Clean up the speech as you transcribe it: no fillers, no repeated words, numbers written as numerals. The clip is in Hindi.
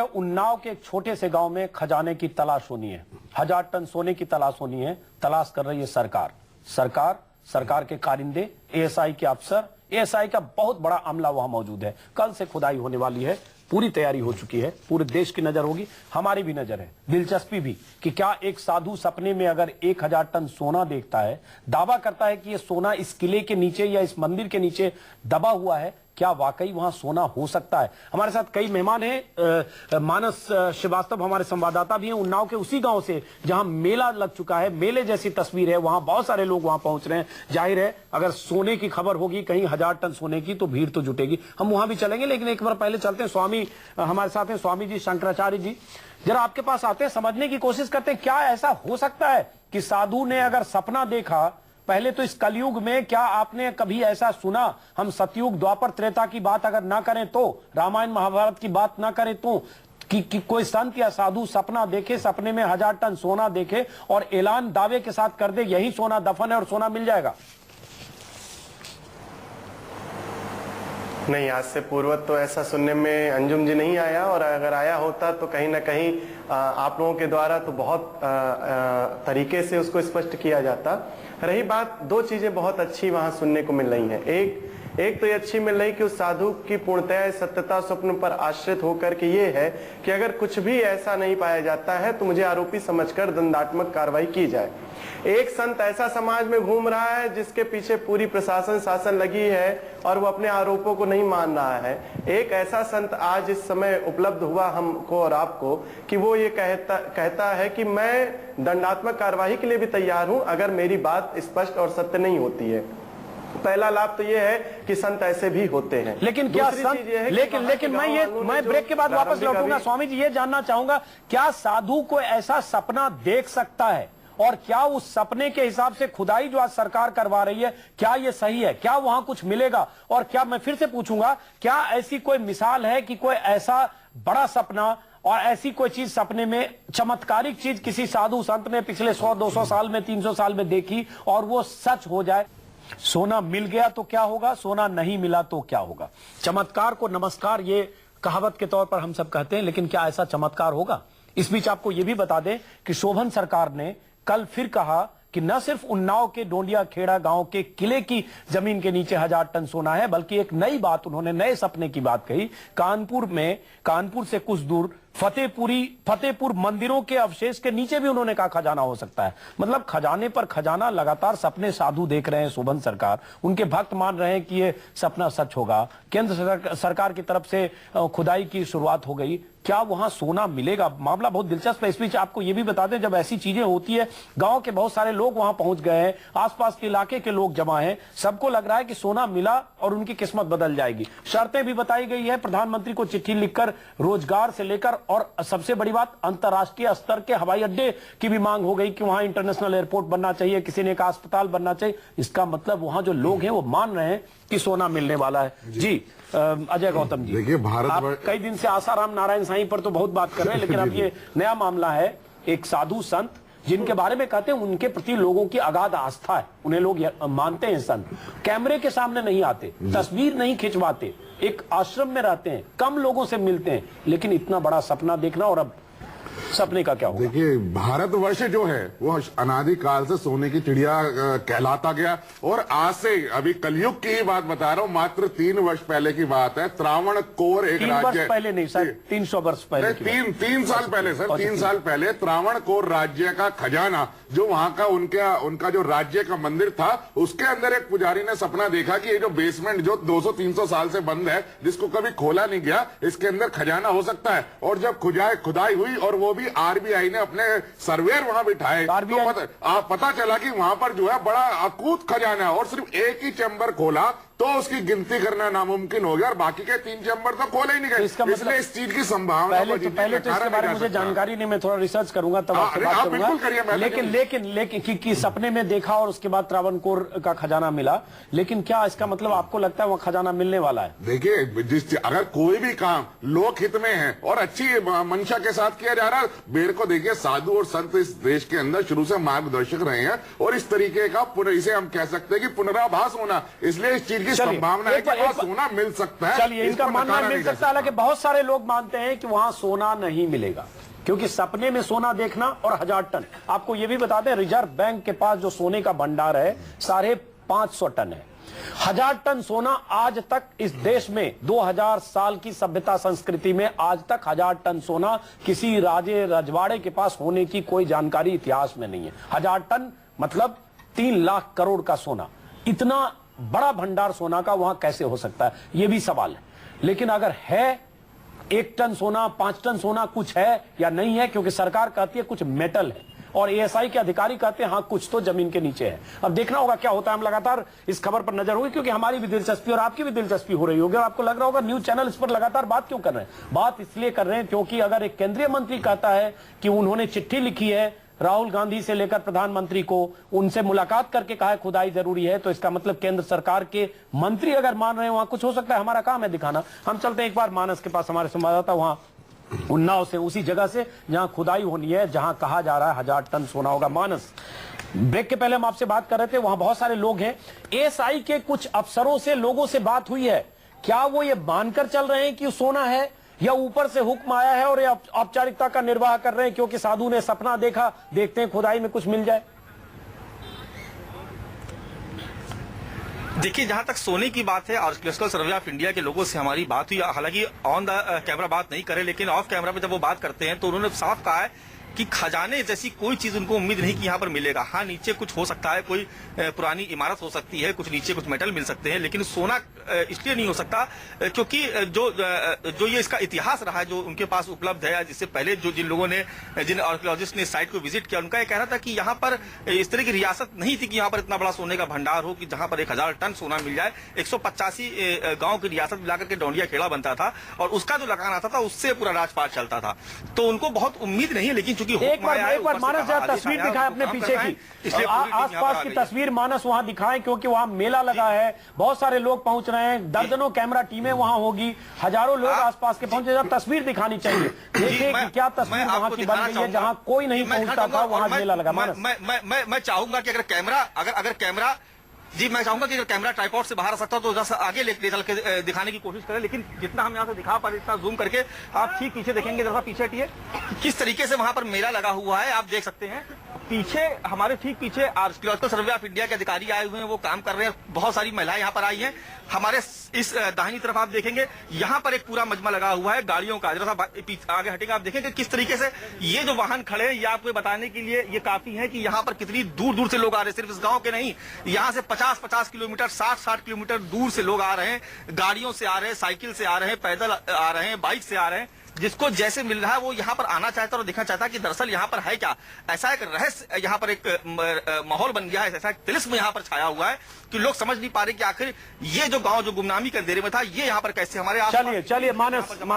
उन्नाव के एक छोटे से गांव में खजाने की तलाश होनी है, 1000 टन सोने की तलाश होनी है। तलाश कर रही है सरकार के कारिंदे, एएसआई के अफसर, एएसआई का बहुत बड़ा अमला वहां मौजूद है। कल से खुदाई होने वाली है, पूरी तैयारी हो चुकी है। पूरे देश की नजर होगी, हमारी भी नजर है, दिलचस्पी भी कि क्या एक साधु सपने में अगर 1000 टन सोना देखता है, दावा करता है कि ये सोना इस किले के नीचे या इस मंदिर के नीचे दबा हुआ है, क्या वाकई वहां सोना हो सकता है? हमारे साथ कई मेहमान हैं। मानस श्रीवास्तव हमारे संवाददाता भी हैं उन्नाव के उसी गांव से जहां मेला लग चुका है, मेले जैसी तस्वीर है, वहां बहुत सारे लोग वहां पहुंच रहे हैं। जाहिर है अगर सोने की खबर होगी कहीं 1000 टन सोने की, तो भीड़ तो जुटेगी। हम वहां भी चलेंगे, लेकिन एक बार पहले चलते हैं। स्वामी हमारे साथ हैं, स्वामी जी शंकराचार्य जी, जरा आपके पास आते हैं, समझने की कोशिश करते हैं क्या ऐसा हो सकता है कि साधु ने अगर सपना देखा। पहले तो इस कलयुग में क्या आपने कभी ऐसा सुना? हम सतयुग द्वापर त्रेता की बात अगर ना करें तो, रामायण महाभारत की बात ना करें तो, कि कोई संत या साधु सपना देखे, सपने में 1000 टन सोना देखे और ऐलान दावे के साथ कर दे यही सोना दफन है और सोना मिल जाएगा? नहीं, आज से पूर्व तो ऐसा सुनने में अंजुम जी नहीं आया, और अगर आया होता तो कहीं ना कहीं आप लोगों के द्वारा तो बहुत तरीके से उसको स्पष्ट किया जाता। रही बात, दो चीजें बहुत अच्छी वहां सुनने को मिल रही हैं। एक तो ये अच्छी मिल रही कि उस साधु की पूर्णतः सत्यता स्वप्न पर आश्रित होकर के ये है कि अगर कुछ भी ऐसा नहीं पाया जाता है तो मुझे आरोपी समझकर दंडात्मक कार्रवाई की जाए। एक संत ऐसा समाज में घूम रहा है जिसके पीछे पूरी प्रशासन शासन लगी है और वो अपने आरोपों को नहीं मान रहा है। एक ऐसा संत आज इस समय उपलब्ध हुआ हमको और आपको कि वो ये कहता है कि मैं दंडात्मक कार्रवाई के लिए भी तैयार हूं अगर मेरी बात स्पष्ट और सत्य नहीं होती है। पहला लाभ तो ये है कि संत ऐसे भी होते हैं। लेकिन क्या संत, लेकिन मैं ब्रेक के बाद वापस लौटूंगा। स्वामी जी, ये जानना चाहूंगा, क्या साधु को ऐसा सपना देख सकता है और क्या उस सपने के हिसाब से खुदाई जो आज सरकार करवा रही है, क्या ये सही है? क्या वहां कुछ मिलेगा? और क्या, मैं फिर से पूछूंगा, क्या ऐसी कोई मिसाल है कि कोई ऐसा बड़ा सपना और ऐसी कोई चीज सपने में, चमत्कारिक चीज किसी साधु संत ने पिछले 100-200 साल में, 300 साल में देखी और वो सच हो जाए? सोना मिल गया तो क्या होगा, सोना नहीं मिला तो क्या होगा? चमत्कार को नमस्कार, ये कहावत के तौर पर हम सब कहते हैं, लेकिन क्या ऐसा चमत्कार होगा? इस बीच आपको यह भी बता दें कि शोभन सरकार ने कल फिर कहा कि न सिर्फ उन्नाव के डोंडिया खेड़ा गांव के किले की जमीन के नीचे 1000 टन सोना है, बल्कि एक नई बात उन्होंने, नए सपने की बात कही। कानपुर से कुछ दूर फतेहपुर मंदिरों के अवशेष के नीचे भी उन्होंने कहा खजाना हो सकता है। मतलब खजाने पर खजाना, लगातार सपने साधु देख रहे हैं शोभन सरकार, उनके भक्त मान रहे हैं कि ये सपना सच होगा। केंद्र सरकार की तरफ से खुदाई की शुरुआत हो गई, क्या वहां सोना मिलेगा? मामला बहुत दिलचस्प है। इस बीच आपको यह भी बता दें, जब ऐसी चीजें होती है, गांव के बहुत सारे लोग वहां पहुंच गए हैं, आसपास के इलाके के लोग जमा हैं, सबको लग रहा है कि सोना मिला और उनकी किस्मत बदल जाएगी। शर्तें भी बताई गई है, प्रधानमंत्री को चिट्ठी लिखकर रोजगार से लेकर, और सबसे बड़ी बात, अंतर्राष्ट्रीय स्तर के हवाई अड्डे की भी मांग हो गई कि वहां इंटरनेशनल एयरपोर्ट बनना चाहिए, किसी ने कहा अस्पताल बनना चाहिए। इसका मतलब वहां जो लोग हैं वो मान रहे हैं कि सोना मिलने वाला है। जी अजय गौतम जी, देखिए, भारत कई दिन से आसाराम नारायण साईं पर तो बहुत बात कर रहे हैं, लेकिन अब ये नया मामला है, एक साधु संत जिनके बारे में कहते हैं उनके प्रति लोगों की अगाध आस्था है, उन्हें लोग मानते हैं। संत कैमरे के सामने नहीं आते, तस्वीर नहीं खिंचवाते, एक आश्रम में रहते हैं, कम लोगों से मिलते हैं, लेकिन इतना बड़ा सपना देखना, और अब सपने का क्या होगा? देखिए, भारतवर्ष जो है वो अनादिकाल से सोने की चिड़िया कहलाता गया, और आज से, अभी कलयुग की ही बात बता रहा हूँ, मात्र 3 वर्ष पहले की बात है। त्रावणकोर एक राज्य, पहले नहीं सर, 300 वर्ष पहले, 3 साल पहले सर, 3 साल पहले त्रावणकोर राज्य का खजाना, जो वहां का उनका जो राज्य का मंदिर था, उसके अंदर एक पुजारी ने सपना देखा कि ये जो बेसमेंट जो 200-300 साल से बंद है, जिसको कभी खोला नहीं गया, इसके अंदर खजाना हो सकता है। और जब खुदाई हुई और वो भी आरबीआई ने अपने सर्वेयर वहां बिठाए, तो पता चला कि वहां पर जो है बड़ा अकूत खजाना है, और सिर्फ एक ही चैम्बर खोला तो उसकी गिनती करना नामुमकिन हो गया, और बाकी के 3 चैम्बर तो खोले ही नहीं गए। इसलिए इस चीज की संभावना पहले तो इसके बारे में मुझे जानकारी नहीं, मैं थोड़ा रिसर्च करूंगा तब आपसे बात करूंगा। लेकिन कि सपने में देखा और उसके बाद त्रावणकोर का खजाना मिला, लेकिन क्या इसका मतलब आपको लगता है वहां खजाना मिलने वाला है? देखिए, अगर कोई भी काम लोकहित में है और अच्छी मंशा के साथ किया जा रहा है, मेरे को देखिए, साधु और संत इस देश के अंदर शुरू से मार्गदर्शक रहे हैं, और इस तरीके का इसे हम कह सकते हैं कि पुनराभास होना, इसलिए इस चीज की संभावना है कि वहाँ सोना मिल सकता है। चलिए, इनका मानना मिल सकता है, हालांकि बहुत सारे लोग मानते हैं कि वहां सोना नहीं मिलेगा, क्योंकि सपने में सोना देखना और 1000 टन। आपको यह भी बता दें, रिजर्व बैंक के पास जो सोने का भंडार है 550 टन है। 1000 टन सोना आज तक इस देश में 2000 साल की सभ्यता संस्कृति में आज तक 1000 टन सोना किसी राजे रजवाड़े के पास होने की कोई जानकारी इतिहास में नहीं है। 1000 टन मतलब 3 लाख करोड़ का सोना, इतना बड़ा भंडार सोना का वहां कैसे हो सकता है, यह भी सवाल है। लेकिन अगर है 1 टन सोना, 5 टन सोना कुछ है या नहीं है, क्योंकि सरकार कहती है कुछ मेटल है और एएसआई के अधिकारी कहते हैं हाँ कुछ तो जमीन के नीचे है। अब देखना होगा क्या होता है। हम लगातार इस खबर पर नजर होगी, क्योंकि हमारी भी दिलचस्पी और आपकी भी दिलचस्पी हो रही होगी। और आपको लग रहा होगा न्यूज चैनल इस पर लगातार बात क्यों कर रहे हैं। बात इसलिए कर रहे हैं क्योंकि अगर एक केंद्रीय मंत्री कहता है कि उन्होंने चिट्ठी लिखी है राहुल गांधी से लेकर प्रधानमंत्री को, उनसे मुलाकात करके कहा है खुदाई जरूरी है, तो इसका मतलब केंद्र सरकार के मंत्री अगर मान रहे हैं वहां कुछ हो सकता है। हमारा काम है दिखाना। हम चलते हैं एक बार मानस के पास, हमारे संवाददाता वहां उन्नाव से, उसी जगह से जहां खुदाई होनी है, जहां कहा जा रहा है 1000 टन सोना होगा। मानस, ब्रेक के पहले हम आपसे बात कर रहे थे, वहां बहुत सारे लोग हैं, एएसआई के कुछ अफसरों से, लोगों से बात हुई है, क्या वो ये मानकर चल रहे हैं कि सोना है या ऊपर से हुक्म आया है और ये औपचारिकता का निर्वाह कर रहे हैं क्योंकि साधु ने सपना देखा, देखते हैं खुदाई में कुछ मिल जाए? देखिए, जहां तक सोने की बात है, आर्कियोलॉजिकल सर्वे ऑफ इंडिया के लोगों से हमारी बात हुई, हालांकि ऑन द कैमरा बात नहीं करे, लेकिन ऑफ कैमरा पे जब वो बात करते हैं तो उन्होंने साफ कहा है कि खजाने जैसी कोई चीज उनको उम्मीद नहीं कि यहाँ पर मिलेगा। हाँ, नीचे कुछ हो सकता है, कोई पुरानी इमारत हो सकती है, कुछ नीचे कुछ मेटल मिल सकते हैं, लेकिन सोना इसलिए नहीं हो सकता क्योंकि जो ये इसका इतिहास रहा है जो उनके पास उपलब्ध है, जिससे पहले जिन लोगों ने, जिन आर्कियोलॉजिस्ट ने साइट को विजिट किया, उनका ये कहना था कि यहाँ पर इस तरह की रियासत नहीं थी कि यहाँ पर इतना बड़ा सोने का भंडार हो कि जहाँ पर 1000 टन सोना मिल जाए। 185 गाँव की रियासत मिलाकर के डोंडिया खेड़ा बनता था और उसका जो लगान आता था उससे पूरा राजपाट चलता था, तो उनको बहुत उम्मीद नहीं है। लेकिन चूंकि एक बार मानस जरा तस्वीर दिखाएं अपने पीछे की, आसपास की तस्वीर मानस वहां दिखाएं, क्योंकि वहां मेला लगा है, बहुत सारे लोग पहुंच रहे हैं, दर्जनों कैमरा टीमें वहां होगी, हजारों लोग आसपास के पहुंचे। जब तस्वीर दिखानी चाहिए, देखिए कि क्या तस्वीर वहां की बन गई है, जहां कोई नहीं पहुंचता था वहां मेला लगा। मानस, मैं चाहूंगा कि अगर कैमरा जी, मैं चाहूंगा कि अगर कैमरा ट्राइपॉड से बाहर आ सकता तो जैसा आगे ले चल के दिखाने की कोशिश करें, लेकिन जितना हम यहाँ से दिखा पा रहे इतना जूम करके आप ठीक पीछे देखेंगे, जैसा पीछे हटिए, किस तरीके से वहां पर मेला लगा हुआ है। आप देख सकते हैं पीछे, हमारे ठीक पीछे आर्कियोलॉजिकल सर्वे ऑफ इंडिया के अधिकारी आए हुए हैं, वो काम कर रहे हैं, बहुत सारी महिलाएं यहाँ पर आई हैं। हमारे इस दाहिनी तरफ आप देखेंगे यहाँ पर एक पूरा मजमा लगा हुआ है गाड़ियों का, जरा सा आगे हटेंगे आप देखेंगे किस तरीके से ये जो वाहन खड़े हैं, ये आपको बताने के लिए ये काफी है कि यहाँ पर कितनी दूर दूर से लोग आ रहे हैं। सिर्फ इस गांव के नहीं, यहाँ से 50-50 किलोमीटर, 60-60 किलोमीटर दूर से लोग आ रहे हैं, गाड़ियों से आ रहे हैं, साइकिल से आ रहे हैं, पैदल आ रहे हैं, बाइक से आ रहे हैं। जिसको जैसे मिल रहा है वो यहाँ पर आना चाहता है और देखना चाहता है कि दरअसल यहाँ पर है क्या। ऐसा एक रहस्य, यहाँ पर एक माहौल बन गया है, ऐसा एक तिलिस्म यहाँ पर छाया हुआ है कि लोग समझ नहीं पा रहे कि आखिर ये जो गांव जो गुमनामी के अंधेरे में था, ये यहाँ पर कैसे हमारे। चलिए मानस।